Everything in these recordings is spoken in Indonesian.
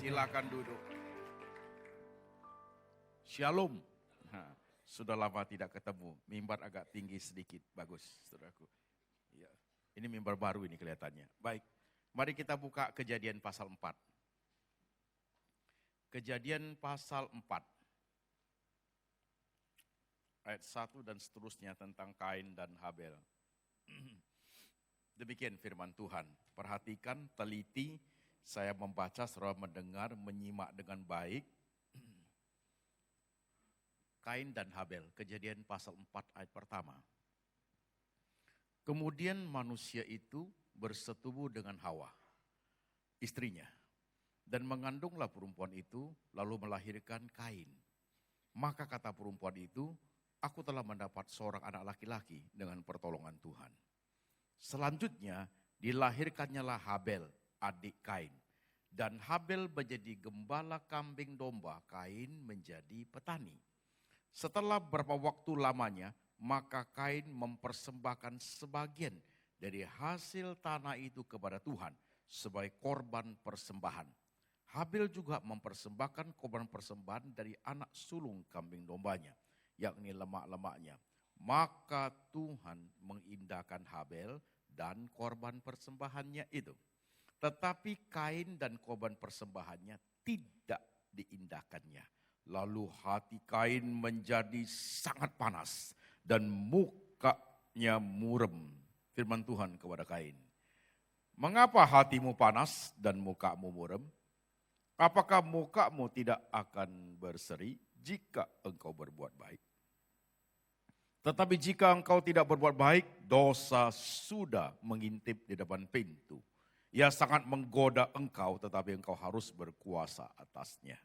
Silakan duduk. Shalom. Nah, sudah lama tidak ketemu. Mimbar agak tinggi sedikit. Bagus, saudaraku. Ya, ini mimbar baru ini kelihatannya. Baik, mari kita buka Kejadian pasal 4. Kejadian pasal 4. Ayat 1 dan seterusnya tentang Kain dan Habel. Demikian firman Tuhan. Perhatikan, teliti, saya membaca, saudara mendengar, menyimak dengan baik. Kain dan Habel, Kejadian pasal 4 ayat pertama. Kemudian manusia itu bersetubuh dengan Hawa, istrinya. Dan mengandunglah perempuan itu, lalu melahirkan Kain. Maka kata perempuan itu, aku telah mendapat seorang anak laki-laki dengan pertolongan Tuhan. Selanjutnya dilahirkannyalah Habel, adik Kain. Dan Habel menjadi gembala kambing domba, Kain menjadi petani. Setelah beberapa waktu lamanya, maka Kain mempersembahkan sebagian dari hasil tanah itu kepada Tuhan sebagai korban persembahan. Habel juga mempersembahkan korban persembahan dari anak sulung kambing dombanya, yakni lemak-lemaknya. Maka Tuhan mengindahkan Habel dan korban persembahannya itu. Tetapi Kain dan korban persembahannya tidak diindahkannya. Lalu hati Kain menjadi sangat panas dan mukanya murem. Firman Tuhan kepada Kain. Mengapa hatimu panas dan mukamu murem? Apakah mukamu tidak akan berseri jika engkau berbuat baik? Tetapi jika engkau tidak berbuat baik, dosa sudah mengintip di depan pintu. Ia sangat menggoda engkau, tetapi engkau harus berkuasa atasnya.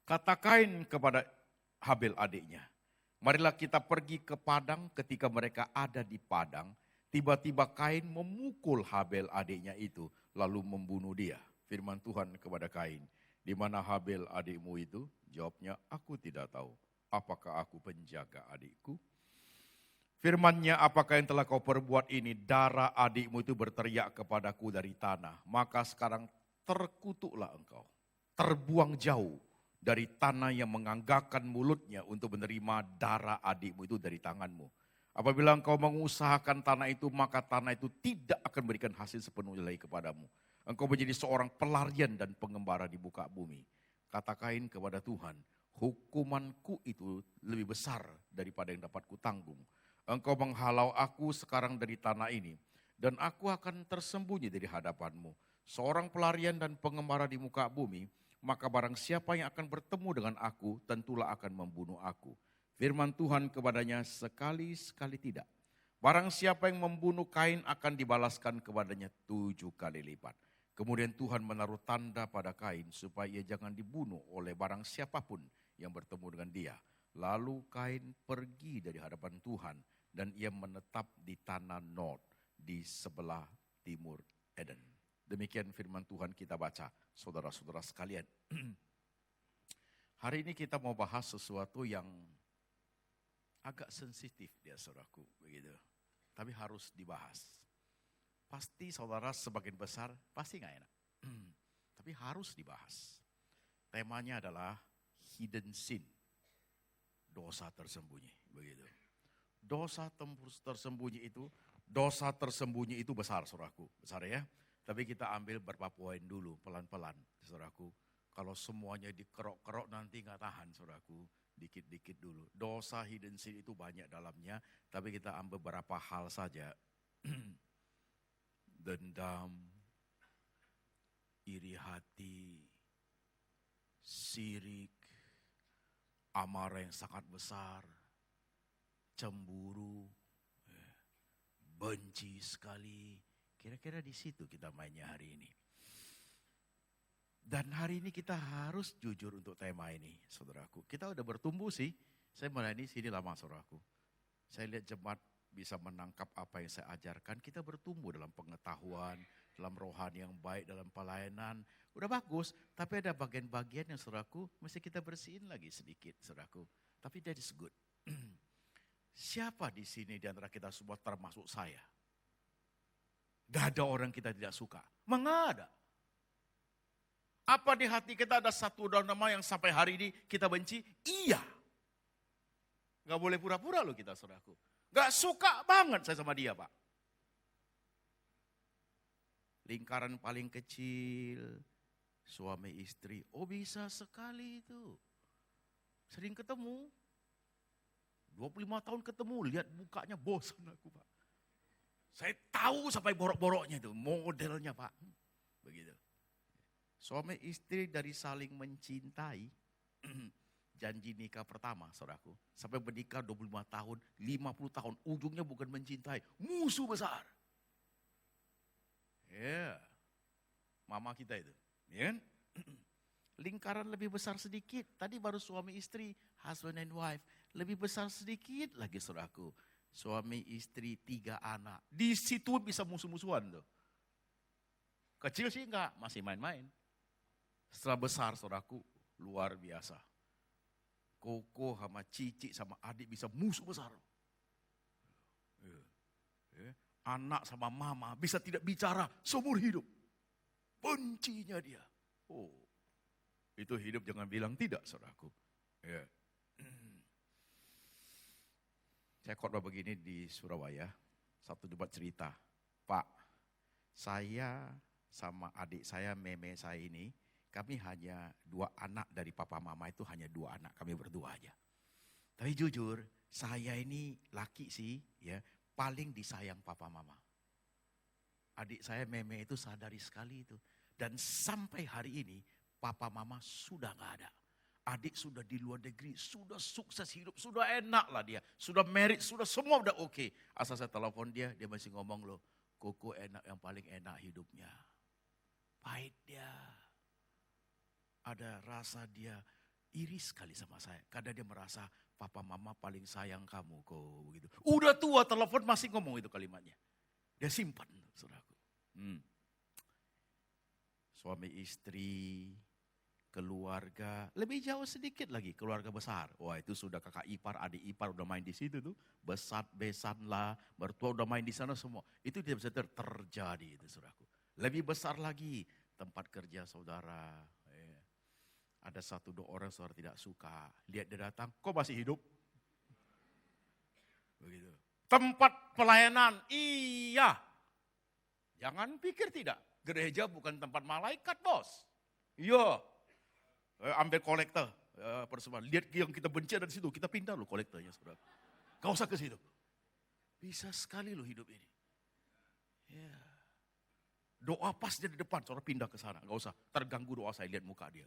Kata Kain kepada Habel adiknya, marilah kita pergi ke padang. Ketika mereka ada di padang, tiba-tiba Kain memukul Habel adiknya itu, lalu membunuh dia. Firman Tuhan kepada Kain, di mana Habel adikmu itu? Jawabnya, aku tidak tahu. Apakah aku penjaga adikku? Firman-Nya, apakah yang telah kau perbuat ini? Darah adikmu itu berteriak kepadaku dari tanah. Maka sekarang terkutuklah engkau. Terbuang jauh dari tanah yang menganggakan mulutnya untuk menerima darah adikmu itu dari tanganmu. Apabila engkau mengusahakan tanah itu, maka tanah itu tidak akan memberikan hasil sepenuhnya lagi kepadamu. Engkau menjadi seorang pelarian dan pengembara di muka bumi. Kata Kain kepada Tuhan, hukumanku itu lebih besar daripada yang dapat kutanggung. Engkau menghalau aku sekarang dari tanah ini, dan aku akan tersembunyi dari hadapanmu. Seorang pelarian dan pengembara di muka bumi, maka barang siapa yang akan bertemu dengan aku, tentulah akan membunuh aku. Firman Tuhan kepadanya, sekali-sekali tidak. Barang siapa yang membunuh Kain akan dibalaskan kepadanya 7 kali lipat. Kemudian Tuhan menaruh tanda pada Kain supaya ia jangan dibunuh oleh barang siapapun yang bertemu dengan dia. Lalu Kain pergi dari hadapan Tuhan dan ia menetap di tanah Nod di sebelah timur Eden. Demikian firman Tuhan kita baca, saudara-saudara sekalian. Hari ini kita mau bahas sesuatu yang agak sensitif ya saudaraku, begitu. Tapi harus dibahas. Pasti saudara sebagian besar pasti gak enak. Tapi harus dibahas. Temanya adalah hidden sin. Dosa tersembunyi, begitu. Dosa tersembunyi itu besar saudaraku, besar ya. Tapi kita ambil beberapa poin dulu, pelan-pelan saudaraku. Kalau semuanya dikerok-kerok nanti gak tahan saudaraku, dikit-dikit dulu. Dosa hidden sin itu banyak dalamnya, tapi kita ambil beberapa hal saja. Dendam, iri hati, sirik, amarah yang sangat besar, cemburu, benci sekali. Kira-kira di situ kita mainnya hari ini. Dan hari ini kita harus jujur untuk tema ini, saudaraku. Kita udah bertumbuh sih. Saya melayani sini lama, saudaraku. Saya lihat jemaat bisa menangkap apa yang saya ajarkan. Kita bertumbuh dalam pengetahuan, dalam rohani yang baik, dalam pelayanan. Udah bagus, tapi ada bagian-bagian yang saudaraku mesti kita bersihin lagi sedikit, saudaraku. Tapi that is good. Siapa di sini di antara kita semua termasuk saya? Gak ada orang kita tidak suka. Mengada. Apa di hati kita ada satu nama yang sampai hari ini kita benci? Iya. Gak boleh pura-pura loh kita, saudaraku. Gak suka banget saya sama dia, Pak. Lingkaran paling kecil, suami istri. Oh bisa sekali itu. Sering ketemu. 25 tahun ketemu, lihat mukanya bosan aku, Pak. Saya tahu sampai borok-boroknya itu, modelnya, Pak. Begitu. Suami istri dari saling mencintai, janji nikah pertama, saudaraku. Sampai menikah 25 tahun, 50 tahun, ujungnya bukan mencintai, musuh besar. Ya, mama kita itu, ya kan? Lingkaran lebih besar sedikit, tadi baru suami istri, husband and wife. Lebih besar sedikit lagi, saudaraku. Suami istri 3 anak, di situ bisa musuh-musuhan tuh. Kecil sih enggak, masih main-main. Setelah besar, saudaraku, luar biasa. Koko sama Cici sama adik bisa musuh besar. Anak sama mama bisa tidak bicara seumur hidup. Bencinya dia. Oh, itu hidup jangan bilang tidak, saudaraku. Ya. Saya khotbah begini di Surabaya, satu debat cerita. Pak, saya sama adik saya, meme saya ini, kami hanya 2 anak dari papa mama itu hanya 2 anak, kami berdua aja. Tapi jujur, saya ini laki sih, ya paling disayang papa mama. Adik saya meme itu sadari sekali itu. Dan sampai hari ini, papa mama sudah gak ada. Adik sudah di luar negeri, sudah sukses hidup, sudah enak lah dia. Sudah merit, sudah semua udah oke. Asal saya telepon dia masih ngomong loh, Koko enak, yang paling enak hidupnya. Pahit dia. Ada rasa dia iri sekali sama saya. Karena dia merasa papa mama paling sayang kamu kok begitu. Udah tua telepon masih ngomong itu kalimatnya. Dia simpan, saudaraku. Suami istri, keluarga, lebih jauh sedikit lagi keluarga besar. Wah itu sudah kakak ipar, adik ipar udah main di situ tuh. Besan lah, mertua udah main di sana semua. Itu tidak bisa terjadi itu, saudaraku. Lebih besar lagi tempat kerja saudara. Ada 1-2 orang saudara tidak suka. Lihat dia datang, kok masih hidup? Begitu. Tempat pelayanan, iya. Jangan pikir tidak. Gereja bukan tempat malaikat, bos. Iya. Ambil kolektor. Persembahan. Lihat yang kita benci dari situ, kita pindah loh kolektornya, saudara. Gak usah ke situ. Bisa sekali loh hidup ini. Ya. Doa pas dia di depan, saudara pindah ke sana. Gak usah, terganggu doa saya, lihat muka dia.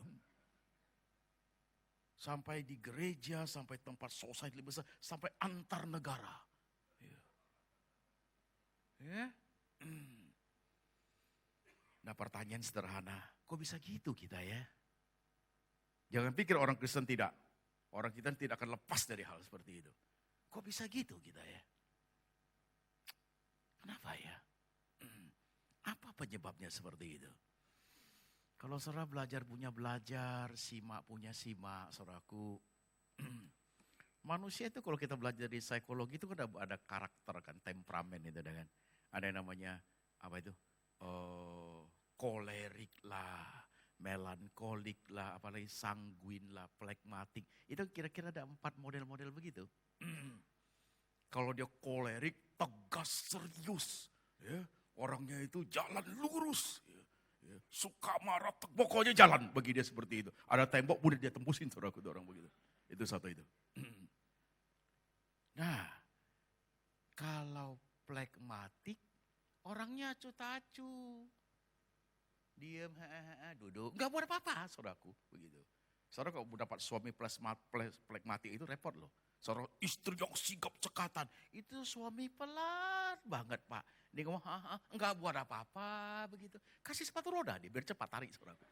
Sampai di gereja, sampai tempat society lebih besar, sampai antar negara. Ya. Nah pertanyaan sederhana, kok bisa gitu kita ya? Jangan pikir orang Kristen tidak. Orang kita tidak akan lepas dari hal seperti itu. Kok bisa gitu kita ya? Kenapa ya? Apa penyebabnya seperti itu? Kalau saudara belajar punya belajar, simak punya simak, saudaraku. Manusia itu kalau kita belajar di psikologi itu kan ada karakter kan, temperamen itu kan. Ada yang namanya apa itu? Kolerik lah, melankolik lah, apalagi sanguin lah, plekmatik. Itu kira-kira ada 4 model-model begitu. Kalau dia kolerik, tegas, serius. Ya, orangnya itu jalan lurus. Suka marah, pokoknya jalan bagi dia seperti itu. Ada tembok, boleh dia tembusin saudaraku, orang begitu. Itu satu itu. Nah, kalau plekmatik, orangnya acu-tacu. Diam, duduk. Enggak buat apa-apa, saudaraku. Begitu. Saudara kalau dapat suami plekmatik itu repot loh. Saudara istri yang sigap cekatan. Itu suami pelat banget, Pak. Dia ngomong, enggak buat apa-apa begitu. Kasih sepatu roda dia biar cepat tarik, saudaraku.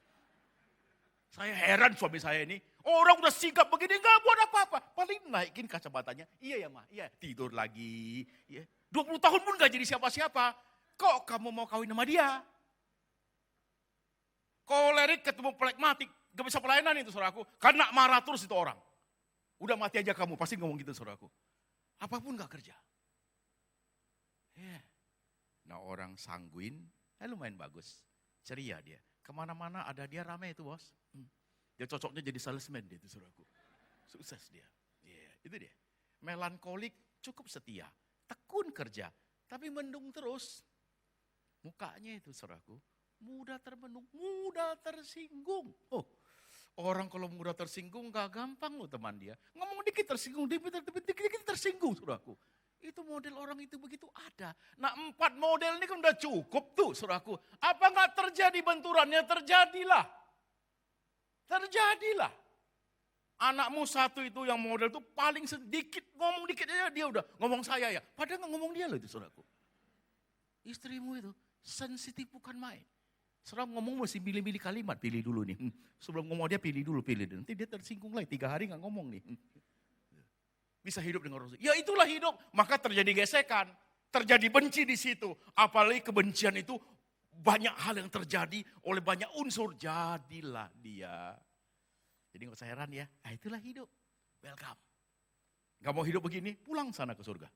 Saya heran suami saya ini. Orang udah sigap begini enggak buat apa-apa. Paling naikin kacamatanya. Iya ya Ma, iya. Tidur lagi. Ya. 20 tahun pun enggak jadi siapa-siapa. Kok kamu mau kawin sama dia? Kolerik ketemu plekmatik. Gak bisa pelayanan itu saudaraku. Karena marah terus itu orang. Udah mati aja kamu, pasti ngomong gitu saudaraku. Apapun gak kerja. Yeah. Nah orang sanguin, lumayan bagus. Ceria dia. Kemana-mana ada dia ramai itu bos. Dia cocoknya jadi salesman dia itu saudaraku. Sukses dia. Itu dia. Melankolik cukup setia. Tekun kerja. Tapi mendung terus. Mukanya itu saudaraku. Mudah termenung, mudah tersinggung. Oh, orang kalau mudah tersinggung gak gampang loh teman dia. Ngomong dikit tersinggung, dikit tersinggung saudaraku. Itu model orang itu begitu ada. Nah 4 model ini kan udah cukup tuh saudaraku. Apa gak terjadi benturannya? Terjadilah. Terjadilah. Anakmu satu itu yang model itu paling sedikit, ngomong dikit aja dia udah ngomong saya ya. Padahal gak ngomong dia loh itu saudaraku. Istrimu itu sensitif bukan main. Saudara ngomong mesti pilih-pilih kalimat, pilih dulu nih. Sebelum ngomong dia pilih dulu. Nanti dia tersinggung lagi, 3 hari gak ngomong nih. Bisa hidup dengan Rasul. Ya itulah hidup. Maka terjadi gesekan. Terjadi benci di situ. Apalagi kebencian itu banyak hal yang terjadi oleh banyak unsur. Jadilah dia. Jadi gak usah heran ya. Nah itulah hidup. Welcome. Gak mau hidup begini, pulang sana ke surga.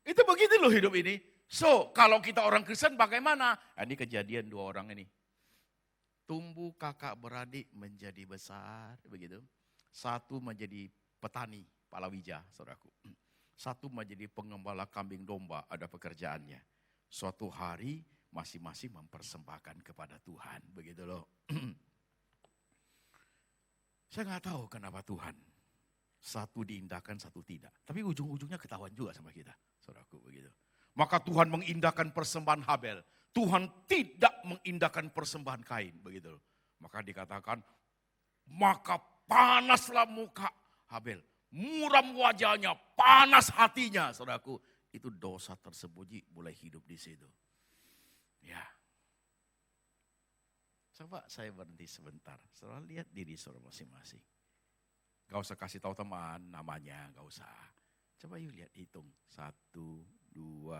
Itu begitu loh hidup ini. So kalau kita orang Kristen bagaimana? Nah, ini kejadian 2 orang ini. Tumbuh kakak beradik menjadi besar. Begitu. Satu menjadi petani. Palawija, saudaraku. Satu menjadi pengembala kambing domba, ada pekerjaannya. Suatu hari masing-masing mempersembahkan kepada Tuhan, begitu loh. Saya nggak tahu kenapa Tuhan. Satu diindahkan, satu tidak. Tapi ujung-ujungnya ketahuan juga sama kita, saudaraku, begitu. Maka Tuhan mengindahkan persembahan Habel. Tuhan tidak mengindahkan persembahan Kain, begitu loh. Maka dikatakan, maka panaslah muka Habel. Muram wajahnya, panas hatinya, saudaraku. Itu dosa tersembunyi mulai hidup di situ. Ya. Coba saya berhenti sebentar. Saudara lihat diri saudara masing-masing. Gak usah kasih tahu teman namanya, gak usah. Coba yuk lihat, hitung. 1, 2,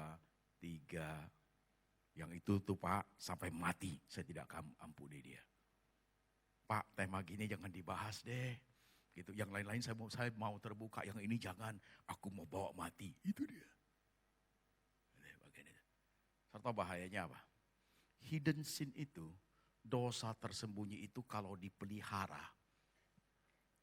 3. Yang itu tuh Pak, sampai mati saya tidak akan ampuni dia. Pak, tema gini jangan dibahas deh. Gitu. Yang lain-lain saya mau terbuka, yang ini jangan, aku mau bawa mati. Itu dia. Serta bahayanya apa? Hidden sin itu, dosa tersembunyi itu kalau dipelihara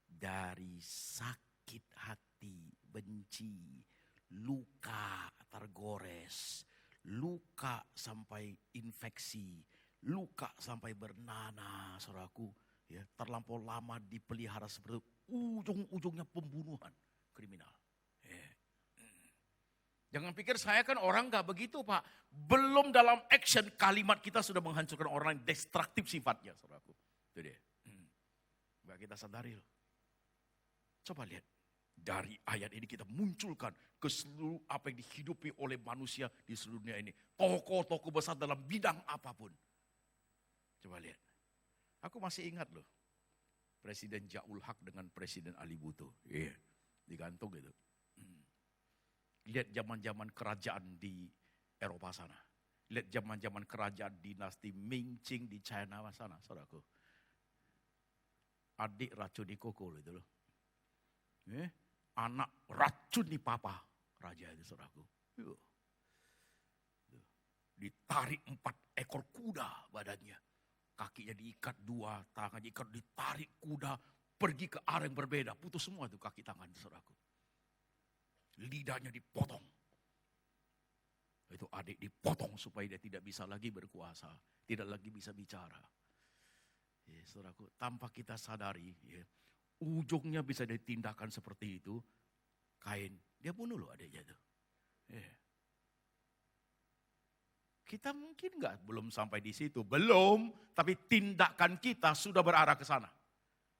dari sakit hati, benci, luka tergores, luka sampai infeksi, luka sampai bernanah, saudaraku. Ya, terlampau lama dipelihara seperti itu, ujung-ujungnya pembunuhan kriminal. Jangan pikir saya kan orang gak begitu Pak. Belum dalam action kalimat kita sudah menghancurkan orang yang destruktif sifatnya, saudaraku. Itu dia. Gak kita sadari loh. Coba lihat. Dari ayat ini kita munculkan ke seluruh apa yang dihidupi oleh manusia di seluruh dunia ini. Tokoh-tokoh besar dalam bidang apapun. Coba lihat. Aku masih ingat loh, Presiden Zia-ul Haq dengan Presiden Ali Bhutto. Iya, digantung gitu. Lihat zaman-zaman kerajaan di Eropa sana. Lihat zaman-zaman kerajaan dinasti Ming Qing di China sana, saudaraku. Adik racuni koko itu loh. Anak racuni papa, raja itu saudaraku. Ditarik 4 ekor kuda badannya. Kakinya diikat 2, tangannya diikat, ditarik kuda, pergi ke arah yang berbeda. Putus semua itu kaki tangan, saudaraku. Lidahnya dipotong. Itu adik dipotong supaya dia tidak bisa lagi berkuasa. Tidak lagi bisa bicara. Ya, saudaraku, tanpa kita sadari, ya, ujungnya bisa ditindakan seperti itu. Kain, dia bunuh loh adiknya itu. Ya. Kita mungkin belum sampai di situ, belum. Tapi tindakan kita sudah berarah ke sana.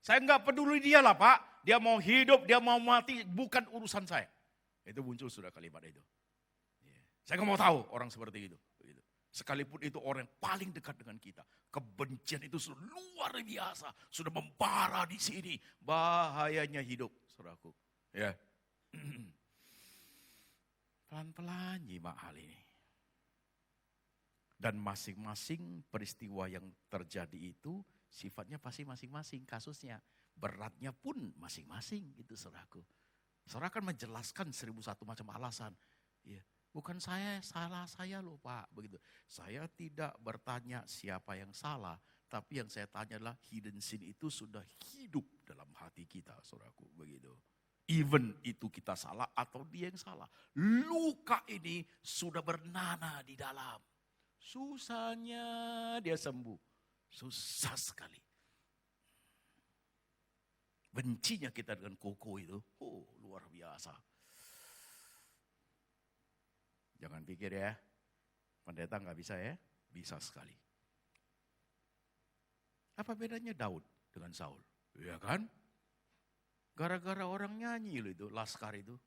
Saya nggak peduli dia lah Pak. Dia mau hidup, dia mau mati, bukan urusan saya. Itu muncul sudah kalimat itu. Saya nggak mau tahu orang seperti itu. Sekalipun itu orang yang paling dekat dengan kita. Kebencian itu sudah luar biasa. Sudah membara di sini. Bahayanya hidup, saudaraku. Ya. Pelan-pelan nyimak hal ini. Dan masing-masing peristiwa yang terjadi itu sifatnya pasti masing-masing kasusnya. Beratnya pun masing-masing gitu saudaraku. Saudara kan menjelaskan 1001 macam alasan. Ya. Bukan salah saya loh Pak, begitu. Saya tidak bertanya siapa yang salah, tapi yang saya tanya adalah hidden sin itu sudah hidup dalam hati kita, saudaraku, begitu. Even itu kita salah atau dia yang salah. Luka ini sudah bernanah di dalam. Susahnya dia sembuh. Susah sekali. Bencinya kita dengan koko itu, luar biasa. Jangan pikir ya, pendeta nggak bisa ya, bisa sekali. Apa bedanya Daud dengan Saul? Ya kan? Gara-gara orang nyanyi loh itu, Laskar itu.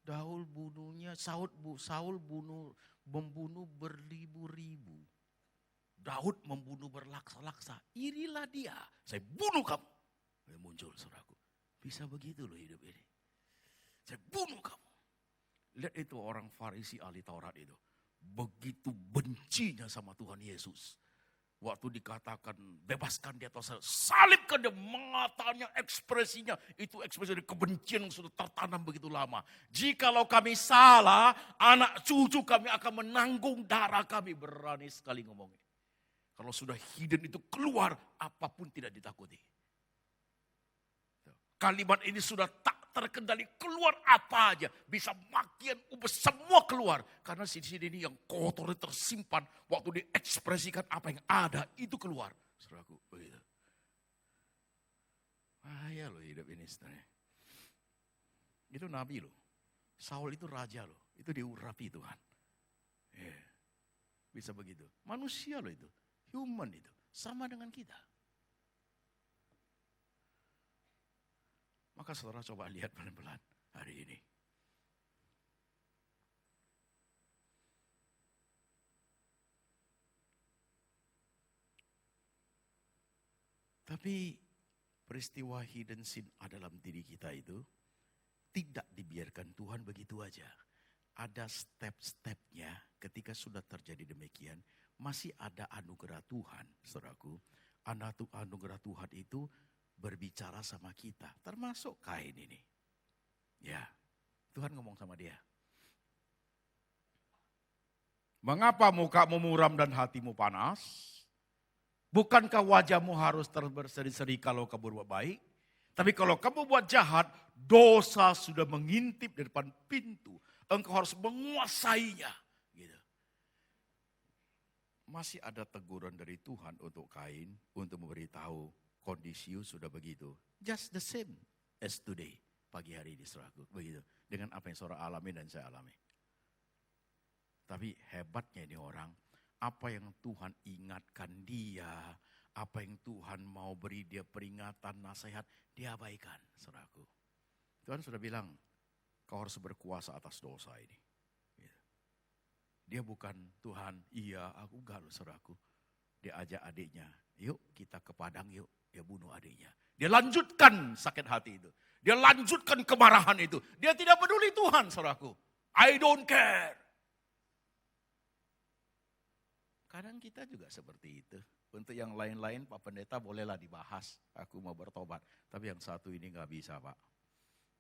Daud bunuhnya, Saul membunuh berribu-ribu. Daud membunuh berlaksa-laksa. Irilah dia, saya bunuh kamu. Ya, muncul saudaraku. Bisa begitu loh hidup ini. Saya bunuh kamu. Lihat itu orang Farisi ahli Taurat itu. Begitu bencinya sama Tuhan Yesus. Waktu dikatakan bebaskan dia atau salibkan dia, matanya, ekspresinya. Itu ekspresi dari kebencian yang sudah tertanam begitu lama. Jikalau kami salah, anak cucu kami akan menanggung darah kami. Berani sekali ngomongnya. Kalau sudah hidden itu keluar, apapun tidak ditakuti. Kalimat ini sudah tak terkendali, keluar apa aja. Bisa makian, ubah, semua keluar. Karena sini ini yang kotor tersimpan. Waktu diekspresikan apa yang ada, itu keluar. Saudaraku, begitu. Bahaya loh hidup ini sebenarnya. Itu nabi loh. Saul itu raja loh. Itu diurapi Tuhan. Bisa begitu. Manusia loh itu. Human itu. Sama dengan kita. Maka saudara coba lihat pelan-pelan hari ini. Tapi peristiwa hidden sin dalam diri kita itu tidak dibiarkan Tuhan begitu aja. Ada step-stepnya ketika sudah terjadi demikian. Masih ada anugerah Tuhan, saudaraku. Anugerah Tuhan itu berbicara sama kita, termasuk Kain ini. Ya, Tuhan ngomong sama dia. Mengapa mukamu muram dan hatimu panas? Bukankah wajahmu harus berseri-seri kalau kamu berbuat baik? Tapi kalau kamu buat jahat, dosa sudah mengintip di depan pintu. Engkau harus menguasainya. Gitu. Masih ada teguran dari Tuhan untuk Kain, untuk memberitahu kondisi sudah begitu. Just the same as today. Pagi hari ini saudaraku. Begitu. Dengan apa yang saudara alami dan saya alami. Tapi hebatnya ini orang. Apa yang Tuhan ingatkan dia. Apa yang Tuhan mau beri dia peringatan, nasihat. Dia abaikan saudaraku. Tuhan sudah bilang. Kau harus berkuasa atas dosa ini. Gitu. Dia bukan Tuhan. Iya aku enggak loh saudaraku. Dia ajak adiknya. Yuk kita ke Padang yuk. Dia bunuh adiknya. Dia lanjutkan sakit hati itu. Dia lanjutkan kemarahan itu. Dia tidak peduli Tuhan, saudaraku. I don't care. Kadang kita juga seperti itu. Untuk yang lain-lain Pak Pendeta bolehlah dibahas. Aku mau bertobat. Tapi yang satu ini gak bisa Pak.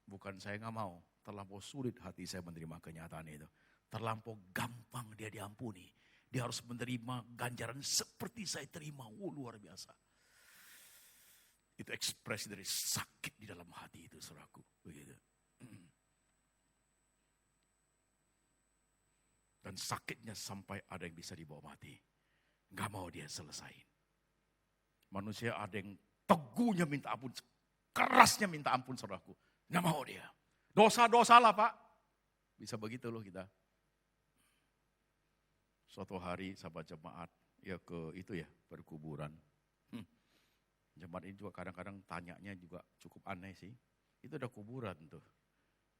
Bukan saya gak mau. Terlampau sulit hati saya menerima kenyataan itu. Terlampau gampang dia diampuni. Dia harus menerima ganjaran seperti saya terima. Luar biasa. Itu ekspresi dari sakit di dalam hati itu, saudaraku. Begitu. Dan sakitnya sampai ada yang bisa dibawa mati. Gak mau dia selesai. Manusia ada yang teguhnya minta ampun. Kerasnya minta ampun, saudaraku. Gak mau dia. Dosa-dosa lah Pak. Bisa begitu loh kita. Suatu hari sahabat jemaat ya ke itu ya perkuburan. Jemaat ini juga kadang-kadang tanyanya juga cukup aneh sih. Itu ada kuburan tuh.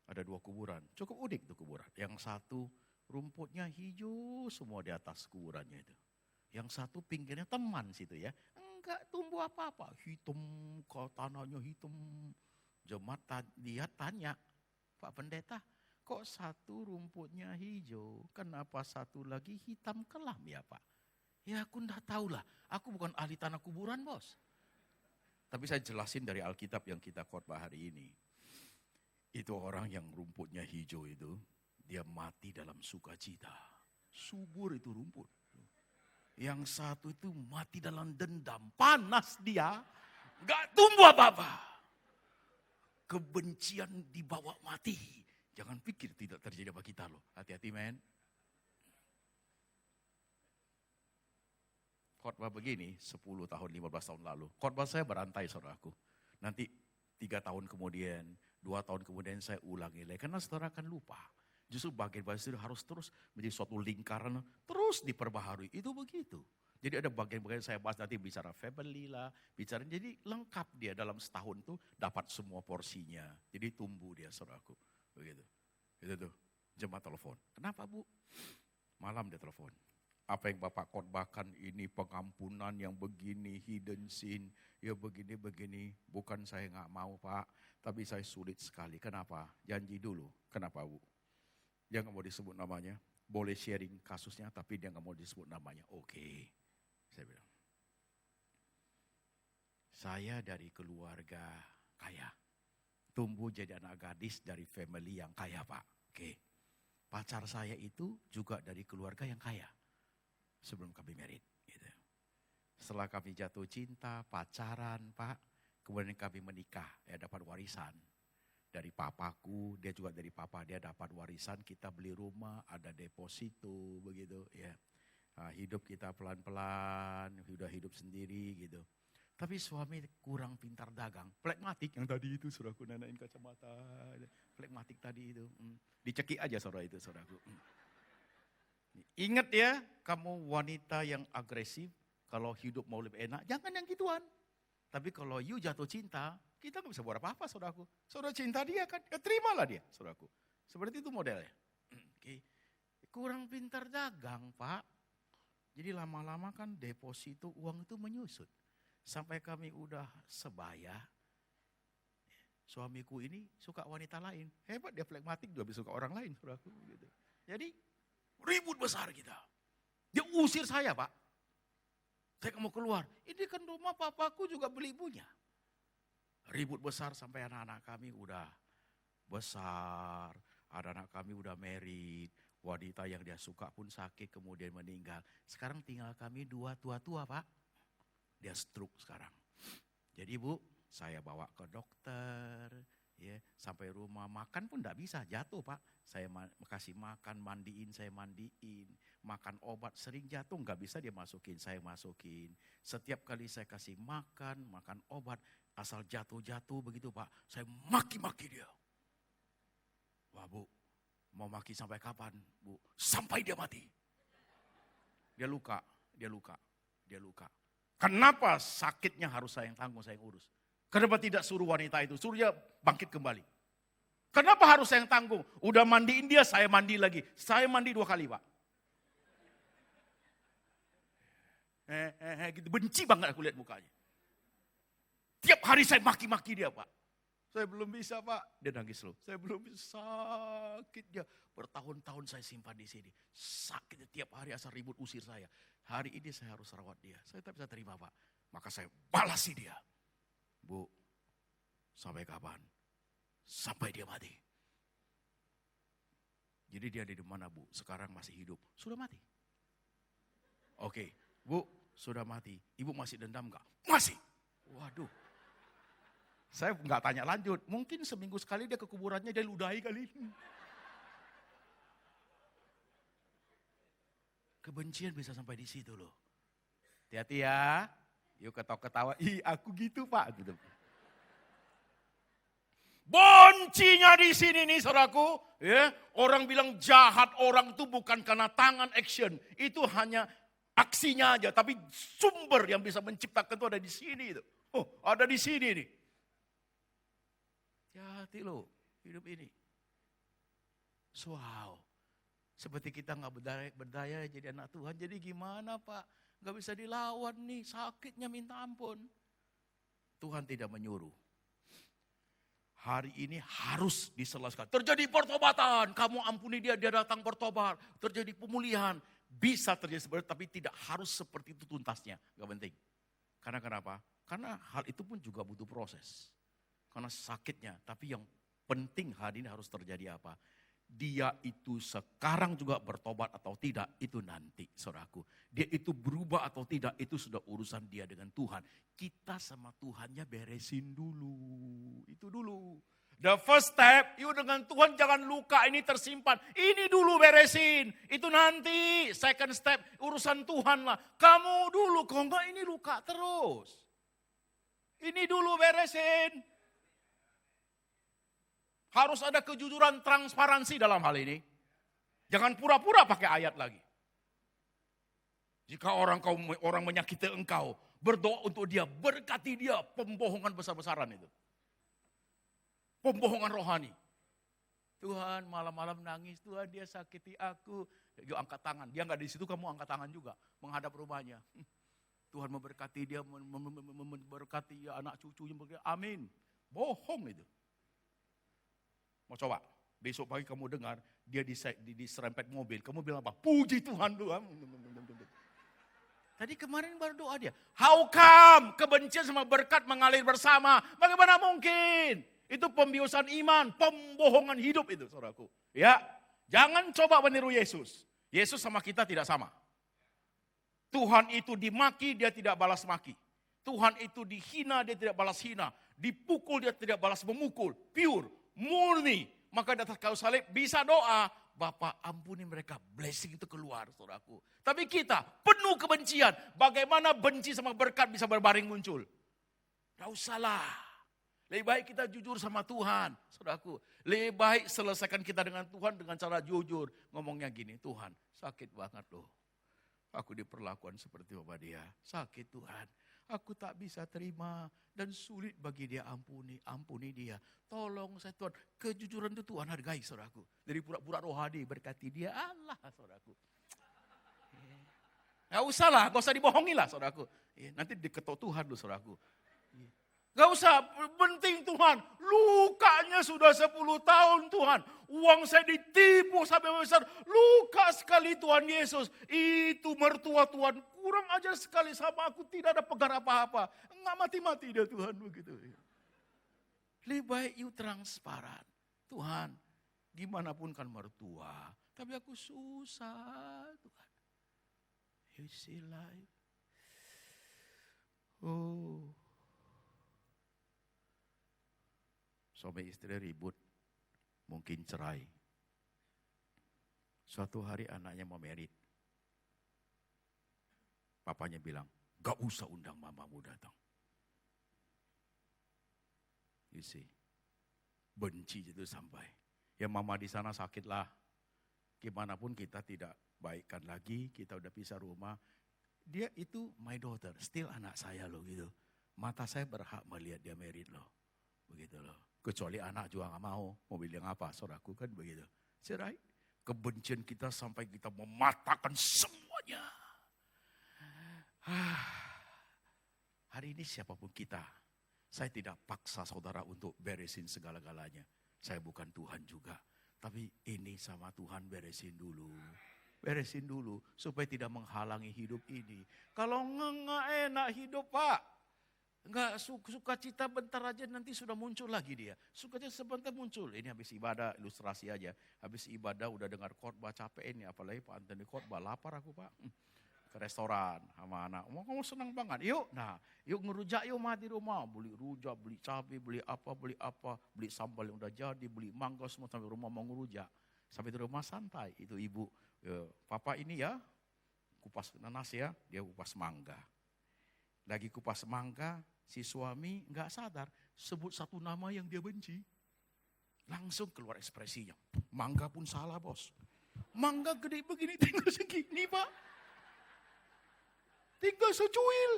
Ada 2 kuburan. Cukup unik tuh kuburan. Yang satu rumputnya hijau semua di atas kuburannya itu. Yang satu pinggirnya teman situ ya. Enggak tumbuh apa-apa. Hitam, tanahnya hitam. Jemaat lihat tanya, Pak Pendeta, kok satu rumputnya hijau, kenapa satu lagi hitam kelam ya Pak? Ya aku enggak tahu lah, aku bukan ahli tanah kuburan bos. Tapi saya jelasin dari Alkitab yang kita khotbah hari ini. Itu orang yang rumputnya hijau itu, dia mati dalam sukacita. Subur itu rumput. Yang satu itu mati dalam dendam, panas dia, gak tumbuh apa-apa. Kebencian dibawa mati. Jangan pikir tidak terjadi bagi kita loh, hati-hati men. Khotbah begini 10 tahun, 15 tahun lalu. Khotbah saya berantai saudaraku. Nanti 3 tahun kemudian, 2 tahun kemudian saya ulangi lagi. Karena saudara akan lupa. Justru bagian-bagian itu harus terus menjadi suatu lingkaran, terus diperbaharui. Itu begitu. Jadi ada bagian-bagian saya bahas nanti bicara family lah, bicara jadi lengkap dia dalam setahun tuh dapat semua porsinya. Jadi tumbuh dia saudaraku. Begitu. Itu tuh jemaat telepon. Kenapa Bu? Malam dia telepon. Apa yang Bapak khotbahkan ini pengampunan yang begini, hidden sin, ya begini-begini. Bukan saya nggak mau Pak, tapi saya sulit sekali. Kenapa? Janji dulu. Kenapa Bu? Dia nggak mau disebut namanya. Boleh sharing kasusnya, tapi dia nggak mau disebut namanya. Oke, saya bilang. Saya dari keluarga kaya. Tumbuh jadi anak gadis dari family yang kaya Pak. Oke. Pacar saya itu juga dari keluarga yang kaya. Sebelum kami married. Gitu. Setelah kami jatuh cinta, pacaran Pak. Kemudian kami menikah, ya dapat warisan. Dari papaku, dia juga dari papa, dia dapat warisan, kita beli rumah, ada deposito, begitu ya. Nah, hidup kita pelan-pelan, sudah hidup sendiri gitu. Tapi suami kurang pintar dagang, plekmatik yang tadi itu saudaraku nanain kacamata, plekmatik tadi itu. Dicekik aja saudara itu saudaraku. Ingat ya, kamu wanita yang agresif, kalau hidup mau lebih enak, jangan yang gituan. Tapi kalau you jatuh cinta, kita gak bisa buat apa-apa saudaraku. Saudara cinta dia kan, ya terimalah dia saudaraku. Seperti itu modelnya. Okay. Kurang pintar dagang Pak. Jadi lama-lama kan deposito uang itu menyusut. Sampai kami udah sebaya, suamiku ini suka wanita lain. Hebat dia flekmatik juga bisa suka orang lain saudaraku. Gitu. Jadi ribut besar kita. Dia usir saya Pak. Saya mau keluar. Ini kan rumah papaku juga beli ibunya. Ribut besar sampai anak-anak kami udah besar. Anak-anak kami udah married. Wanita yang dia suka pun sakit kemudian meninggal. Sekarang tinggal kami dua tua-tua Pak. Dia stroke sekarang. Jadi Bu, saya bawa ke dokter. Ya, sampai rumah makan pun enggak bisa, jatuh Pak. Saya kasih makan, mandiin, saya mandiin. Makan obat sering jatuh, enggak bisa dia masukin, saya masukin. Setiap kali saya kasih makan obat, asal jatuh-jatuh begitu Pak. Saya maki-maki dia. Wah Bu, mau maki sampai kapan Bu? Sampai dia mati. Dia luka. Kenapa sakitnya harus saya yang tanggung, saya yang urus? Kenapa tidak suruh wanita itu? Suruh dia bangkit kembali. Kenapa harus saya yang tanggung? Udah mandiin dia, saya mandi lagi. Saya mandi 2 kali Pak. Gitu. Benci banget aku lihat mukanya. Tiap hari saya maki-maki dia Pak. Saya belum bisa Pak. Dia nangis loh. Saya belum bisa, sakit dia. Bertahun-tahun saya simpan di sini. Sakitnya tiap hari asal ribut usir saya. Hari ini saya harus rawat dia. Saya tak bisa terima Pak. Maka saya balasi dia. Bu, sampai kapan? Sampai dia mati. Jadi dia di mana Bu? Sekarang masih hidup. Sudah mati. Oke, Bu, sudah mati. Ibu masih dendam enggak? Masih. Waduh. Saya enggak tanya lanjut. Mungkin seminggu sekali dia ke kuburannya, dia ludahi kali. Kebencian bisa sampai di situ loh. Hati-hati ya. Yuk ketawa-ketawa, ih aku gitu Pak. Gitu. Boncinya di sini nih saudaraku. Ya, orang bilang jahat orang itu bukan karena tangan action. Itu hanya aksinya aja. Tapi sumber yang bisa menciptakan itu ada di sini. Itu. Oh ada di sini nih. Hati-hati loh hidup ini. Wow. Seperti kita gak berdaya jadi anak Tuhan. Jadi gimana Pak? Gak bisa dilawan nih, sakitnya minta ampun. Tuhan tidak menyuruh. Hari ini harus diselesaikan. Terjadi pertobatan, kamu ampuni dia, dia datang bertobat. Terjadi pemulihan, bisa terjadi seperti itu, tapi tidak harus seperti itu tuntasnya. Gak penting. Karena kenapa? Karena hal itu pun juga butuh proses. Karena sakitnya, tapi yang penting hari ini harus terjadi apa? Dia itu sekarang juga bertobat atau tidak, itu nanti saudaraku. Dia itu berubah atau tidak, itu sudah urusan dia dengan Tuhan. Kita sama Tuhannya beresin dulu, itu dulu. The first step, yuk dengan Tuhan jangan luka ini tersimpan. Ini dulu beresin, itu nanti. Second step, urusan Tuhan lah. Kamu dulu, kok enggak ini luka terus. Ini dulu beresin. Harus ada kejujuran, transparansi dalam hal ini. Jangan pura-pura pakai ayat lagi. Jika orang menyakiti engkau, berdoa untuk dia, berkati dia, pembohongan besar-besaran itu. Pembohongan rohani. Tuhan malam-malam nangis, Tuhan dia sakiti aku. Yuk angkat tangan, dia nggak di situ kamu angkat tangan juga. Menghadap rumahnya. Tuhan memberkati dia, memberkati dia, anak cucunya. Amin. Bohong itu. Mau coba, besok pagi kamu dengar, dia diserempet mobil. Kamu bilang apa? Puji Tuhan Tuhan. Tadi kemarin baru doa dia. How come kebencian sama berkat mengalir bersama? Bagaimana mungkin? Itu pembiusan iman, pembohongan hidup itu saudaraku. Ya, jangan coba meniru Yesus. Yesus sama kita tidak sama. Tuhan itu dimaki, dia tidak balas maki. Tuhan itu dihina, dia tidak balas hina. Dipukul, dia tidak balas memukul. Pure, murni. Maka di atas kayu salib bisa doa. Bapa ampuni mereka, blessing itu keluar saudaraku. Tapi kita penuh kebencian. Bagaimana benci sama berkat bisa berbaring muncul? Gak usahlah. Lebih baik kita jujur sama Tuhan, saudaraku. Lebih baik selesaikan kita dengan Tuhan dengan cara jujur. Ngomongnya gini, Tuhan sakit banget loh. Aku diperlakukan seperti Bapak dia. Sakit Tuhan. Aku tak bisa terima dan sulit bagi dia ampuni dia. Tolong saya Tuhan. Kejujuran itu Tuhan hargai saudaraku. Dari pura-pura rohani berkati dia Allah saudaraku. Gak usah lah, gak usah dibohongi lah saudaraku. Nanti diketok Tuhan loh saudaraku. Gak usah, penting Tuhan. Lukanya sudah 10 tahun Tuhan. Uang saya ditipu sampai besar. Luka sekali Tuhan Yesus. Itu mertua Tuhan. Kurang ajar sekali sama aku. Tidak ada pegar apa-apa. Enggak mati-mati dia Tuhan begitu. Lebih baik you transparan. Tuhan, gimana pun kan mertua. Tapi aku susah Tuhan. You see life. Oh. Suami istri ribut, mungkin cerai. Suatu hari anaknya mau merit. Papanya bilang, gak usah undang mamamu datang. You see, benci itu sampai. Ya mama di sana sakit lah. Gimana pun kita tidak baikkan lagi, kita udah pisah rumah. Dia itu my daughter, still anak saya loh gitu. Mata saya berhak melihat dia merit loh. Begitu loh. Kecuali anak juga gak mau bilang apa, saudaraku kan begitu. Cerai, kebencian kita sampai kita mematahkan semuanya. Hari ini siapapun kita, saya tidak paksa saudara untuk beresin segala-galanya. Saya bukan Tuhan juga. Tapi ini sama Tuhan beresin dulu. Beresin dulu supaya tidak menghalangi hidup ini. Kalau nggak enak hidup Pak. Enggak suka cita bentar aja nanti sudah muncul lagi dia. Sukacita sebentar muncul. Ini habis ibadah ilustrasi aja. Habis ibadah udah dengar khotbah capek ini. Apalagi Pak Antoni khotbah lapar aku Pak. Ke restoran sama anak. Kamu senang banget. Yuk yuk ngerujak yuk mah di rumah. Beli rujak, beli cabai, beli apa. Beli sambal yang udah jadi, beli mangga semua sampai rumah mau ngerujak. Sampai di rumah santai. Itu ibu, papa ini ya kupas nanas ya. Dia kupas mangga. Lagi kupas mangga, si suami nggak sadar sebut satu nama yang dia benci. Langsung keluar ekspresinya. Mangga pun salah bos. Mangga gede begini tinggal segini Pak. Tinggal secuil.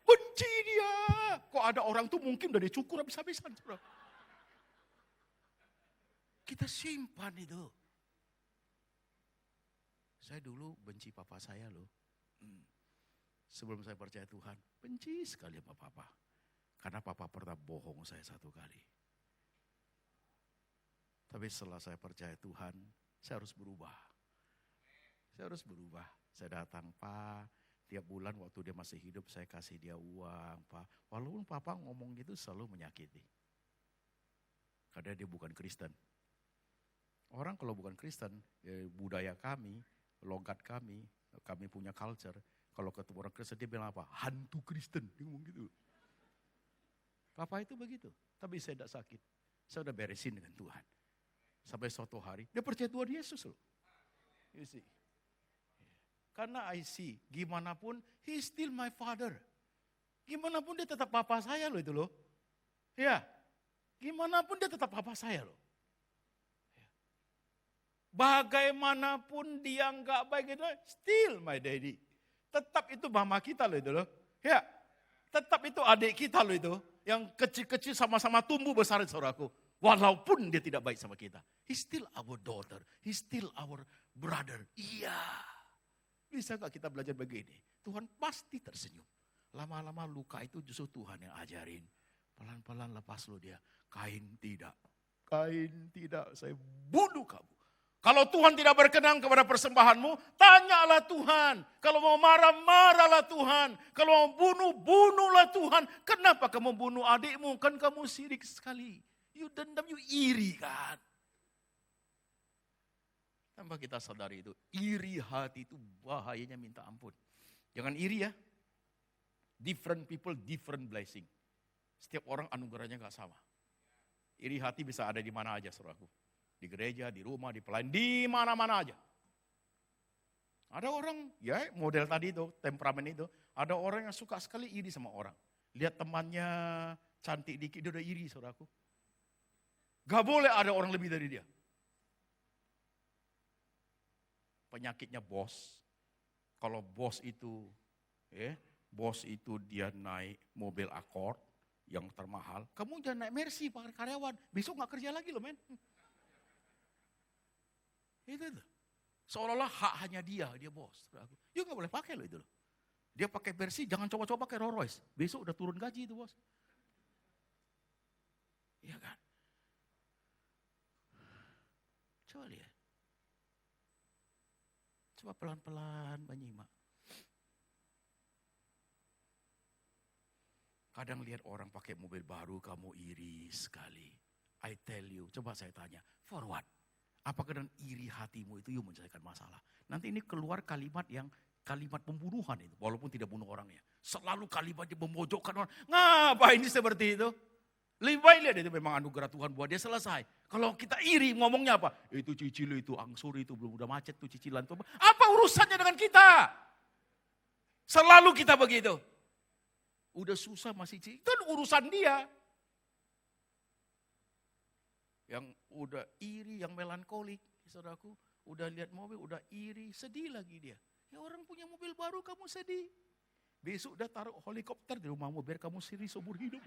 Benci dia. Kok ada orang tuh mungkin udah dicukur habis-habisan. Kita simpan itu. Saya dulu benci papa saya loh. Sebelum saya percaya Tuhan, benci sekali sama papa. Karena papa pernah bohong saya satu kali. Tapi setelah saya percaya Tuhan, saya harus berubah. Saya datang, Pak, tiap bulan waktu dia masih hidup saya kasih dia uang, Pak. Walaupun papa ngomong gitu selalu menyakiti. Karena dia bukan Kristen. Orang kalau bukan Kristen, budaya kami, logat kami punya culture. Kalau ketemu orang Kristen dia bilang apa? Hantu Kristen, dia ngomong gitu. Papa itu begitu, tapi saya tidak sakit. Saya udah beresin dengan Tuhan. Sampai suatu hari, dia percaya Tuhan Yesus loh. You see. Karena I see, gimana pun, he still my father. Gimana pun dia tetap papa saya loh itu loh. Ya, gimana pun dia tetap papa saya loh. Bagaimanapun dia enggak baik itu, still my daddy. Tetap itu mama kita loh itu loh. Ya, tetap itu adik kita loh itu. Yang kecil-kecil sama-sama tumbuh besar saudaraku. Walaupun dia tidak baik sama kita. He's still our daughter. He's still our brother. Iya. Bisa gak kita belajar begini? Tuhan pasti tersenyum. Lama-lama luka itu justru Tuhan yang ajarin. Pelan-pelan lepas lo dia. Kain tidak. Kain tidak. Saya bunuh kamu. Kalau Tuhan tidak berkenan kepada persembahanmu, tanyalah Tuhan. Kalau mau marah, marahlah Tuhan. Kalau mau bunuh, bunuhlah Tuhan. Kenapa kamu bunuh adikmu? Kan kamu sirik sekali. You dendam, you iri kan. Tanpa kita sadari itu, iri hati itu bahayanya minta ampun. Jangan iri ya. Different people, different blessing. Setiap orang anugerahnya gak sama. Iri hati bisa ada di mana aja saudaraku. Di gereja, di rumah, di pelayan, di mana-mana aja. Ada orang, ya model tadi itu, temperamen itu. Ada orang yang suka sekali iri sama orang. Lihat temannya cantik dikit, dia udah iri saudaraku. Gak boleh ada orang lebih dari dia. Penyakitnya bos. Kalau bos itu dia naik mobil Accord yang termahal. Kamu jangan naik Mercy, pakai karyawan. Besok gak kerja lagi loh men. Itu. Seolah-olah hak hanya dia bos. You gak boleh pakai loh itu loh. Dia pakai Mercy, jangan coba-coba pakai Rolls Royce. Besok udah turun gaji itu bos. Iya kan? Coba lihat. Coba pelan-pelan menyimak. Kadang lihat orang pakai mobil baru, kamu iri sekali. I tell you, coba saya tanya, for what? Apakah dengan iri hatimu itu you menyelesaikan masalah? Nanti ini keluar kalimat pembunuhan itu, walaupun tidak bunuh orangnya. Selalu kalimatnya memojokkan orang. Ngapain seperti itu? Lebih baik lihat itu memang anugerah Tuhan buat dia selesai. Kalau kita iri ngomongnya apa? Itu cicil itu, angsur itu, belum udah macet tuh cicilan tuh. Apa urusannya dengan kita? Selalu kita begitu. Udah susah masih cicil, itu urusan dia. Yang udah iri, yang melankolik, saudaraku, udah lihat mobil, udah iri, sedih lagi dia. Ya orang punya mobil baru kamu sedih. Besok udah taruh helikopter di rumahmu biar kamu siri seumur hidup.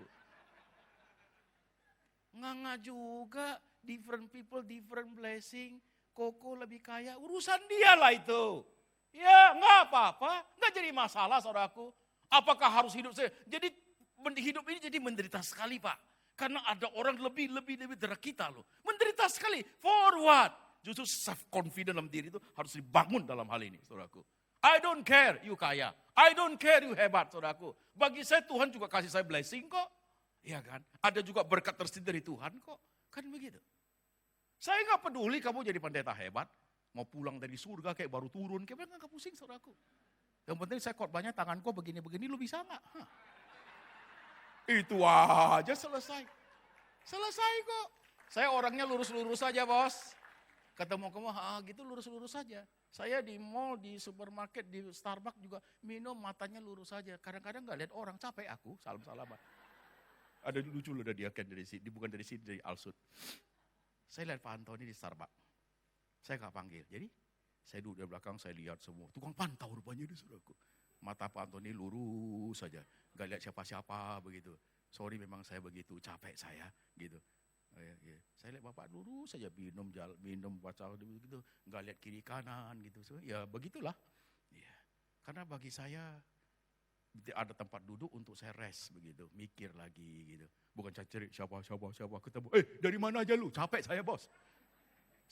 Nganga juga, different people, different blessing. Koko lebih kaya, urusan dia lah itu. Ya nggak apa-apa, nggak jadi masalah saudaraku. Apakah harus hidup saya? Jadi hidup ini jadi menderita sekali Pak. Karena ada orang lebih dari kita loh. Menderita sekali. For what? Justru self confident dalam diri itu harus dibangun dalam hal ini, saudaraku. I don't care you kaya. I don't care you hebat, saudaraku. Bagi saya Tuhan juga kasih saya blessing kok. Iya kan? Ada juga berkat tersendiri dari Tuhan kok. Kan begitu. Saya nggak peduli kamu jadi pendeta hebat. Mau pulang dari surga kayak baru turun. Kayak nggak pusing, saudaraku. Yang penting saya khotbahnya tanganku begini-begini, lu bisa nggak? Itu aja selesai. Selesai kok. Saya orangnya lurus-lurus saja bos. Ketemu kamu, gitu lurus-lurus saja. Saya di mall, di supermarket, di Starbucks juga minum matanya lurus saja. Kadang-kadang gak lihat orang, capek aku, salam-salaman. Ada lucu loh dari Ken dari sini, bukan dari sini, dari Alsut. Saya lihat Pak Antoni di Starbucks. Saya gak panggil, jadi saya duduk di belakang, saya lihat semua. Tukang pantau rupanya itu saudaraku. Mata Pak Antoni lurus saja. Gak lihat siapa-siapa begitu. Sorry memang saya begitu, capek saya gitu. Saya lihat Bapak lurus saja minum baca gitu. Gak lihat kiri kanan gitu. Ya begitulah. Ya. Karena bagi saya ada tempat duduk untuk saya rest begitu. Mikir lagi gitu. Bukan saya cari siapa ketemu. Dari mana aja lu? Capek saya bos.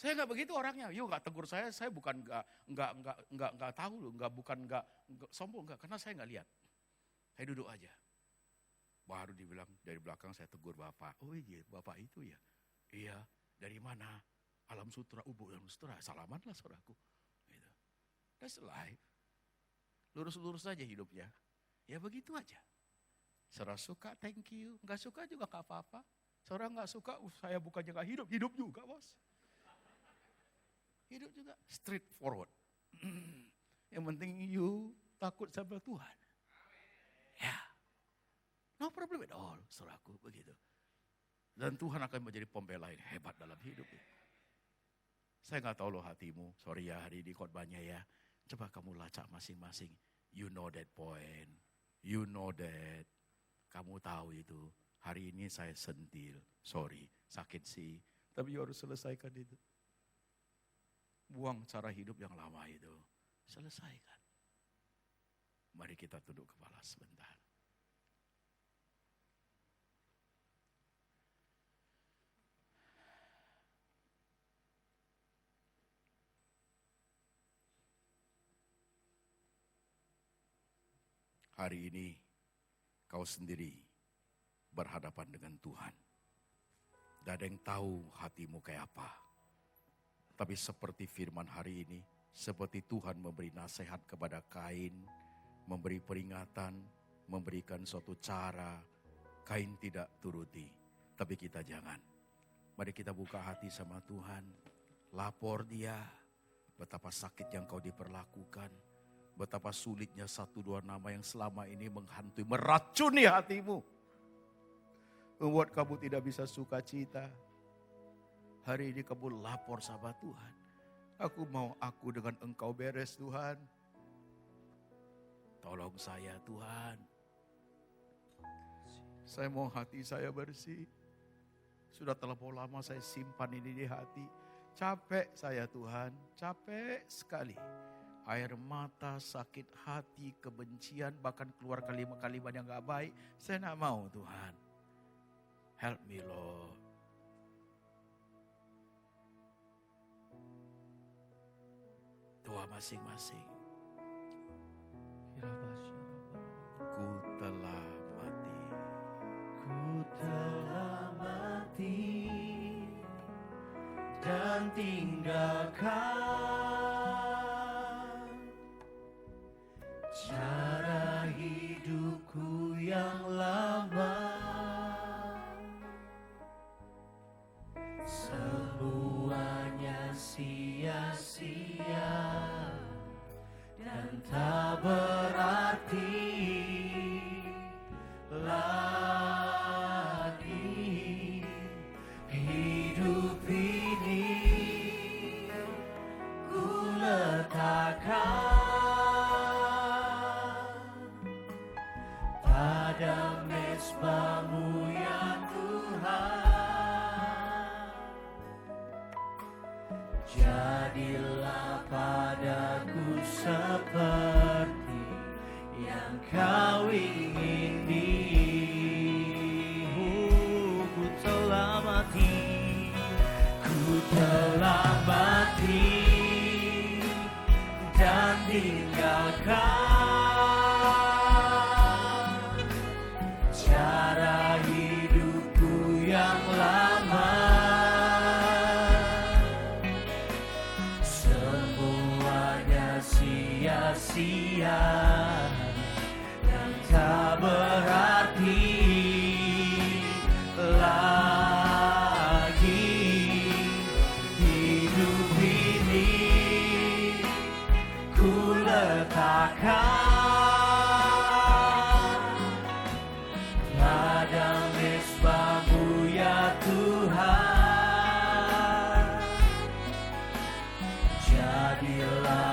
Saya nggak begitu orangnya. Yuk nggak tegur saya bukan nggak tahu loh, bukan sombong nggak, karena saya nggak lihat. Saya duduk aja. Baru dibilang dari belakang saya tegur Bapak. Oh iya Bapak itu ya. Iya, dari mana? Alam sutra, alam sutra, salamanlah saudaraku. Gitu. That's life. Lurus-lurus saja hidupnya. Ya begitu aja. Saudara suka, thank you. Enggak suka juga gak apa-apa. Saudara gak suka, saya bukannya gak hidup, hidup juga bos. Hidup juga straightforward. Yang penting you takut sama Tuhan. Ya, no problem at all, saudaraku, begitu. Dan Tuhan akan menjadi pembela yang hebat dalam hidup. Saya gak tahu loh hatimu, sorry ya hari ini khotbahnya ya. Coba kamu lacak masing-masing. You know that point, you know that. Kamu tahu itu, hari ini saya sentil, sorry, sakit sih. Tapi you harus selesaikan itu. Buang cara hidup yang lama itu, selesaikan. Mari kita tunduk kepala sebentar. Hari ini kau sendiri berhadapan dengan Tuhan. Tidak ada yang tahu hatimu kayak apa. Tapi seperti firman hari ini, seperti Tuhan memberi nasihat kepada Kain, memberi peringatan, memberikan suatu cara, Kain tidak turuti. Tapi kita jangan. Mari kita buka hati sama Tuhan, lapor dia, betapa sakit yang kau diperlakukan, betapa sulitnya 1-2 nama yang selama ini menghantui, meracuni hatimu. Membuat kamu tidak bisa sukacita. Hari ini kamu lapor sama Tuhan. Aku mau aku dengan Engkau beres Tuhan. Tolong saya Tuhan. Saya mau hati saya bersih. Sudah terlalu lama saya simpan ini di hati. Capek saya Tuhan, capek sekali. Air mata, sakit hati, kebencian, bahkan keluar kalimat-kalimat yang gak baik. Saya gak mau Tuhan. Help me Lord. Doa masing-masing. Ku telah mati. Ku telah mati dan tinggalkan cara hidupku yang lama. Semuanya sia-sia dan tak berarti lagi. Hidup ini ku letakkan pada mezbamu ya Tuhan. Jadilah padaku seperti yang kau ingini. Ku telah mati, ku telah mati dan tinggalkan cara hidupku yang lama. Sia-sia dan tak berarti lagi. Hidup ini ku letakkan pada mezbamu ya Tuhan. Jadilah